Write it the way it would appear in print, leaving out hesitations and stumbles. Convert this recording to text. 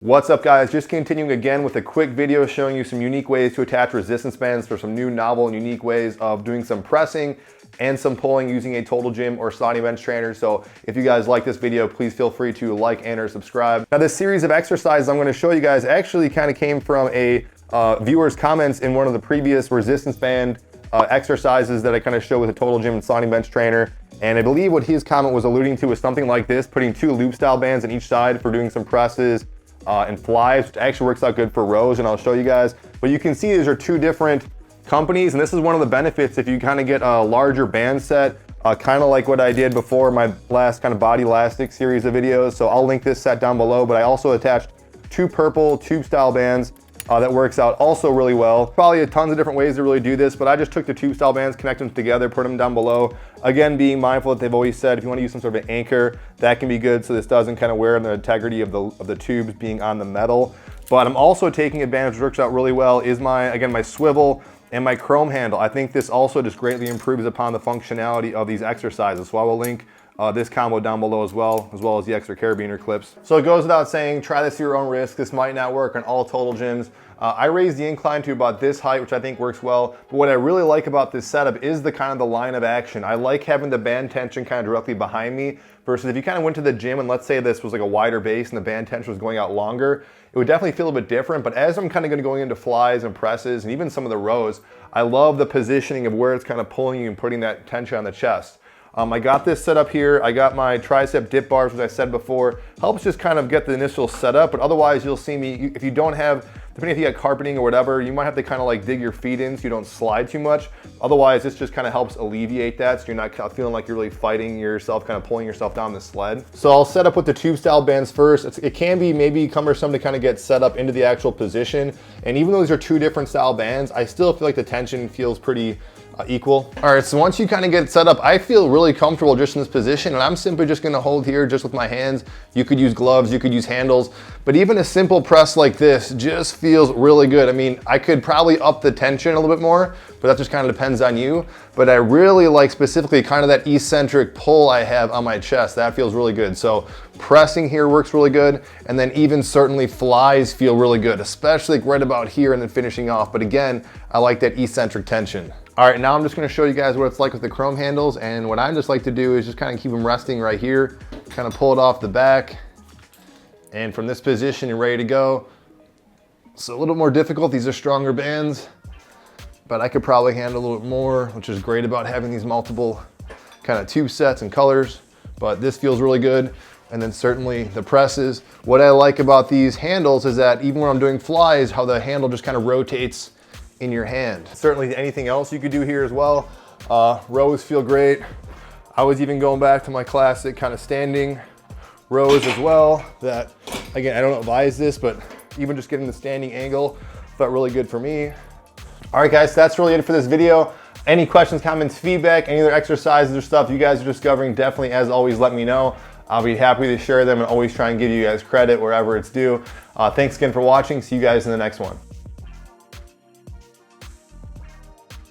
What's up, guys? Just continuing again with a quick video showing you some unique ways to attach resistance bands for some new novel and unique ways of doing some pressing and some pulling using a total gym or sliding bench trainer. So if you guys like this video, please feel free to like and or subscribe. Now, this series of exercises I'm going to show you guys actually kind of came from a viewer's comments in one of the previous resistance band exercises that I kind of showed with a total gym and sliding bench trainer. And I believe what his comment was alluding to was something like this, putting two loop style bands on each side for doing some presses and flies, which actually works out good for rows, and I'll show you guys. But you can see these are two different companies, and this is one of the benefits if you kind of get a larger band set, kind of like what I did before my last kind of body elastic series of videos. So I'll link this set down below, but I also attached two purple tube style bands that works out also really well. Probably tons of different ways to really do this, but I just took the tube style bands, connect them together, put them down below. Again, being mindful that they've always said if you want to use some sort of an anchor, that can be good so this doesn't kind of wear on the integrity of the tubes being on the metal. But I'm also taking advantage, which works out really well, is my swivel and my chrome handle. I think this also just greatly improves upon the functionality of these exercises. So I will link this combo down below as well as the extra carabiner clips. So it goes without saying, try this at your own risk. This might not work on all total gyms. I raised the incline to about this height, which I think works well. But what I really like about this setup is the kind of the line of action. I like having the band tension kind of directly behind me versus if you kind of went to the gym and let's say this was like a wider base and the band tension was going out longer, it would definitely feel a bit different. But as I'm kind of going into flies and presses and even some of the rows, I love the positioning of where it's kind of pulling you and putting that tension on the chest. I got this set up here. I got my tricep dip bars, as I said before. Helps just kind of get the initial setup, but otherwise you'll see me, if you don't have, depending if you got carpeting or whatever, you might have to kind of like dig your feet in so you don't slide too much. Otherwise, this just kind of helps alleviate that so you're not feeling like you're really fighting yourself, kind of pulling yourself down the sled. So I'll set up with the tube style bands first. It can be maybe cumbersome to kind of get set up into the actual position. And even though these are two different style bands, I still feel like the tension feels pretty equal. All right, so once you kind of get set up, I feel really comfortable just in this position, and I'm simply just gonna hold here just with my hands. You could use gloves, you could use handles, but even a simple press like this just feels really good. I mean, I could probably up the tension a little bit more, but that just kind of depends on you. But I really like specifically kind of that eccentric pull I have on my chest. That feels really good. So pressing here works really good, and then even certainly flies feel really good, especially right about here and then finishing off. But again, I like that eccentric tension. All right, now I'm just gonna show you guys what it's like with the chrome handles, and what I just like to do is just kind of keep them resting right here, kind of pull it off the back, and from this position, you're ready to go. So a little more difficult, these are stronger bands, but I could probably handle a little bit more, which is great about having these multiple kind of tube sets and colors, but this feels really good. And then certainly the presses. What I like about these handles is that even when I'm doing flies, how the handle just kind of rotates in your hand. Certainly anything else you could do here as well. Rows feel great. I was even going back to my classic kind of standing rows as well. That, again, I don't advise this, but even just getting the standing angle felt really good for me. All right, guys, that's really it for this video. Any questions, comments, feedback, any other exercises or stuff you guys are discovering, definitely, as always, let me know. I'll be happy to share them and always try and give you guys credit wherever it's due. Thanks again for watching. See you guys in the next one.